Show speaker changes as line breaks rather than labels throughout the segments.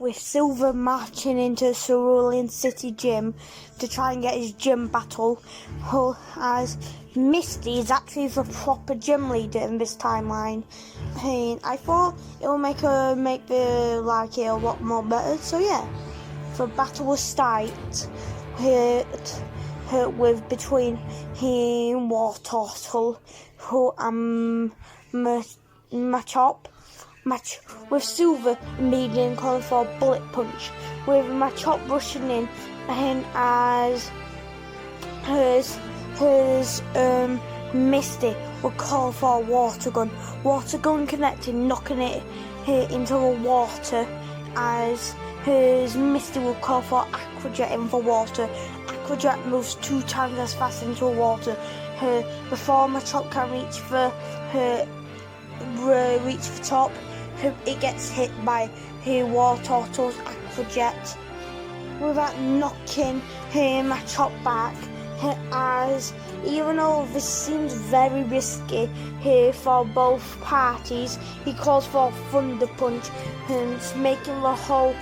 with Silver marching into Cerulean City Gym to try and get his gym battle, as Misty is actually the proper gym leader in this timeline. And I thought it will make the like it a lot more better. So yeah, the battle will start with between him, War Turtle, match with Silver immediately calling for a bullet punch, with Machop rushing in, and as hers Misty will call for a water gun connecting, knocking it into the water, as hers Misty will call for Aqua Jet in the water. Aqua Jet moves 2 times as fast into the water. Before Machop can reach the top, it gets hit by War Turtle's Aqua Jet, with that knocking Machop back. As even though this seems very risky here for both parties, he calls for a Thunder Punch, and making the whole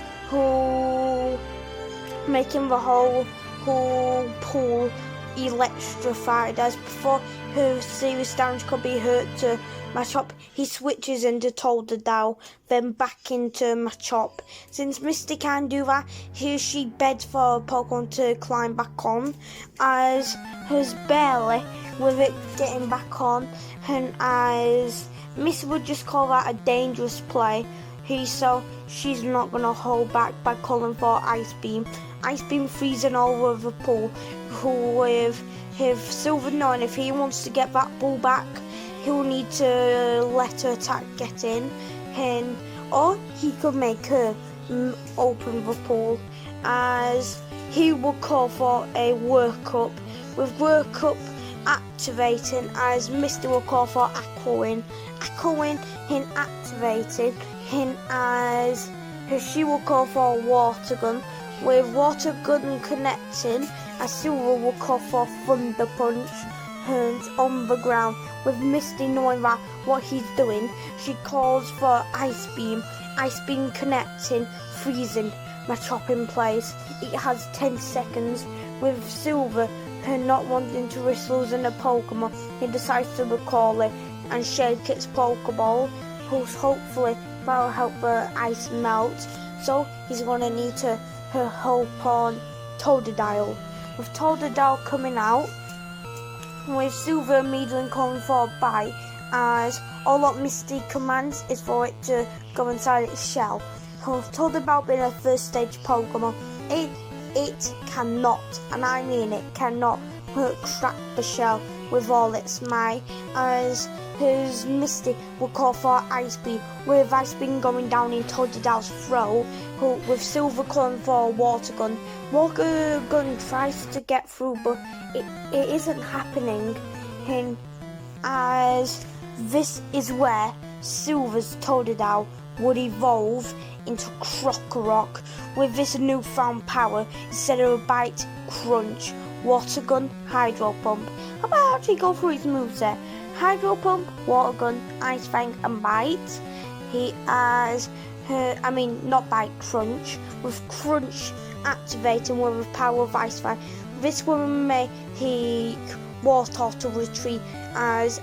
pool electrified. As before her serious damage could be hurt to Machop, he switches into Totodile, then back into Machop. Since Misty can't do that, she begs for a Pokemon to climb back on, as hers barely with it getting back on, and as Misty would just call that a dangerous play, so she's not going to hold back by calling for Ice Beam. Ice Beam freezing all over the pool, with Silver knowing if he wants to get that ball back, he'll need to let her attack get in, or he could make her open the pool, as he will call for a Work Up, with Work Up activating, as Misty will call for Aqua Wing activated, as she will call for a Water Gun, with Water Gun connecting, as Silver will call for Thunder Punch, and on the ground, with Misty knowing that what he's doing, she calls for Ice Beam connecting, freezing Machop in place. It has 10 seconds, with Silver not wanting to risk losing a Pokemon, he decides to recall it and shake its Pokeball, whose hopefully that'll help the ice melt, so he's going to need to hope on Totodile. With Totodile coming out, with Silver immediately calling for a bite, as all that Misty commands is for it to go inside its shell. With Totodile being a first stage Pokemon, it cannot, and I mean it cannot, crack the shell with all its might, as his Misty will call for Ice Beam, with Ice Beam going down in Totodile's throat, with Silver calling for a Water Gun. Water Gun tries to get through, but it isn't happening, as this is where Silver's Totodile would evolve into Krokorok, with this newfound power. Instead of a Bite, Crunch, Water Gun, Hydro Pump. How about I actually go through his moveset? Hydro Pump, Water Gun, Ice Fang and Bite. He has not Bite, Crunch, with Crunch activating with the power of Ice Fang. This will make War Turtle retreat, as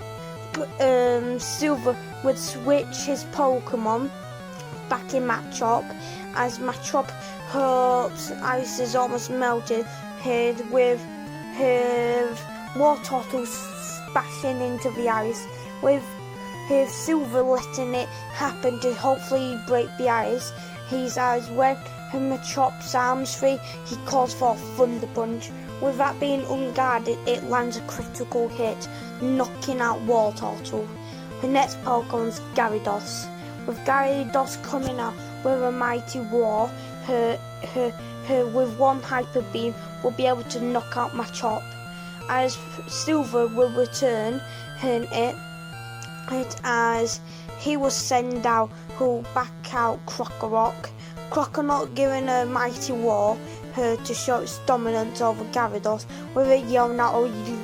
Silver would switch his Pokemon back in Machop, as Machop hopes ice is almost melted, with War Turtle smashing into the ice, with Silver letting it happen to hopefully break the ice. As when Machop's arms free, he calls for a Thunder Punch. With that being unguarded, it lands a critical hit, knocking out War Turtle. The next Pokemon's Gyarados. With Gyarados coming out with a mighty roar, her with one Hyper Beam will be able to knock out Machop. As Silver will return it as he will send out back out Krokorok. Krokorok giving a mighty roar to show its dominance over Gyarados, with a yell, not a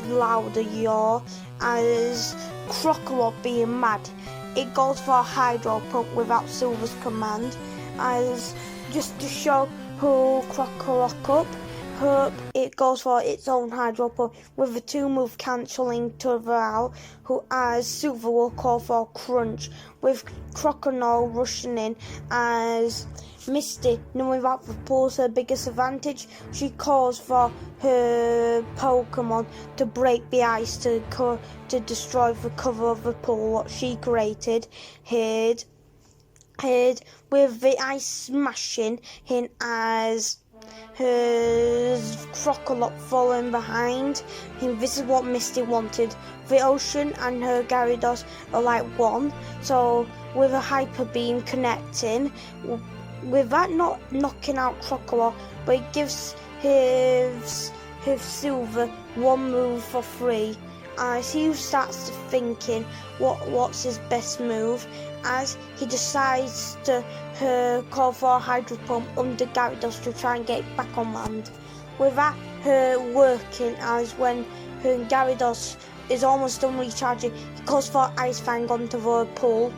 louder yaw, as Krokorok being mad. It goes for a Hydro Pump without Silver's command, as just to show who Krokorok up, it goes for its own hydro pump with a 2-move cancelling each other out, who as Silver will call for Crunch, with Crocodile rushing in as Misty, knowing that the pool's her biggest advantage, she calls for her Pokemon to break the ice to destroy the cover of the pool what she created. Hid with the ice smashing in as her Krokorok following behind. And this is what Misty wanted. The ocean and her Gyarados are like one, so with a Hyper Beam connecting, with that not knocking out Krokorok, but it gives his Silver 1 move for free. As he starts thinking what's his best move, as he decides to call for a Hydro Pump under Gyarados to try and get it back on land. With that her working, as when her Gyarados is almost done recharging, he calls for Ice Fang onto the pool,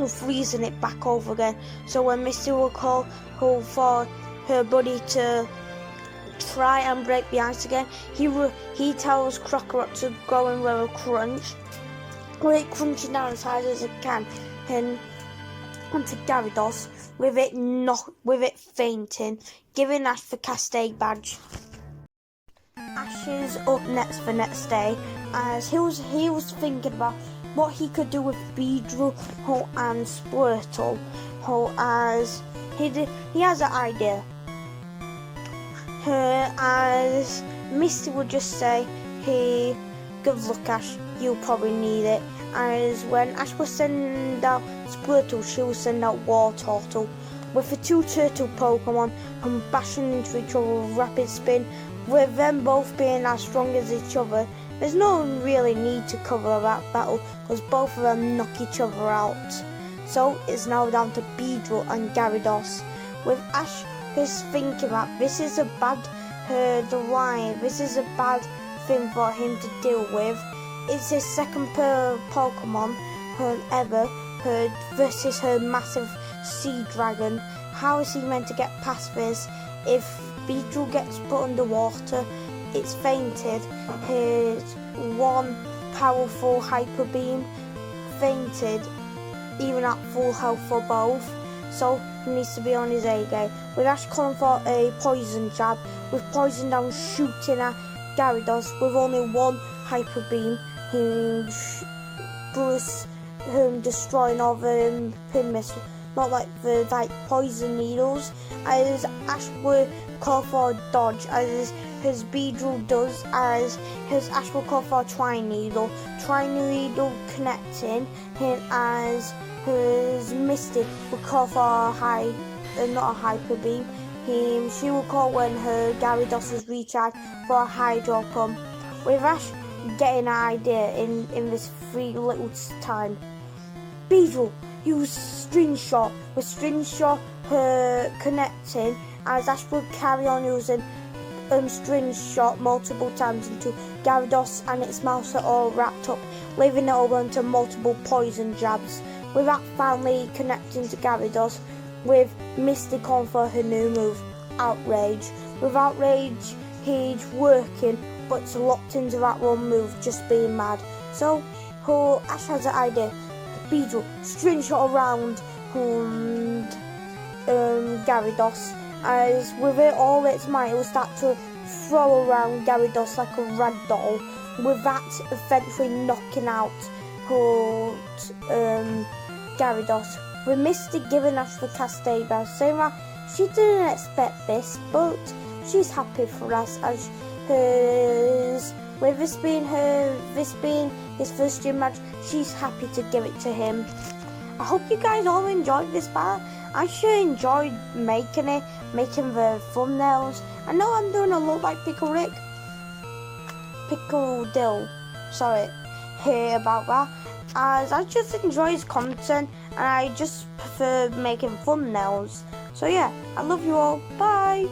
freezing it back over again. So when Misty will call for her buddy to try and break the ice again, he tells Krokorok to go in with a crunch, with it crunching down as hard as it can, and onto Gyarados, with it fainting, giving Ash the Cascade badge. Ash is up next the next day, as he was thinking about what he could do with Beedrill and Squirtle, as he has an idea. As Misty would just say, "Hey, good luck, Ash. You'll probably need it." As when Ash will send out Squirtle, she will send out Wartortle, with the 2 turtle Pokemon and bashing into each other with rapid spin. With them both being as strong as each other, there's no really need to cover that battle because both of them knock each other out. So it's now down to Beedrill and Gyarados, with Ash is thinking that this is a bad thing for him to deal with. It's his second Pokemon ever versus her massive Sea Dragon. How is he meant to get past this? If Beedrill gets put underwater, it's fainted. His 1 powerful Hyper Beam fainted, even at full health for both. So he needs to be on his A game. With Ash calling for a Poison Jab, with Poison Down shooting at Gyarados with only 1 Hyper Beam, destroying all the pin missiles, not like the poison needles. As Ash will call for a dodge, as his Beedrill does, as his Ash will call for a Tri-Needle connecting, and as his Misty will call for not a Hyper Beam. She will call when her Gyarados is recharged for a Hydro Pump. With Ash getting an idea in this 3 little time, Beedrill use String Shot, with String Shot her connecting, as Ash will carry on using String Shot multiple times into Gyarados and its mouse are all wrapped up, leaving it over into multiple Poison Jabs. With that finally connecting to Gyarados, with Misty calling for her new move, Outrage. With Outrage, he's working, but it's locked into that 1 move, just being mad. So, Ash has an idea. Beedrill, String Shot around Gyarados, as with it all its might, it will start to throw around Gyarados like a rag doll, with that eventually knocking out Gyarados. With Misty giving Ash the Cascade badge, saying that she didn't expect this, but she's happy for us, as with this being his first gym match, she's happy to give it to him. I hope you guys all enjoyed this part. I sure enjoyed making the thumbnails. I know I'm doing a lot like Pickle Dill, sorry, hear about that, as I just enjoy his content and I just prefer making thumbnails. So yeah, I love you all, bye!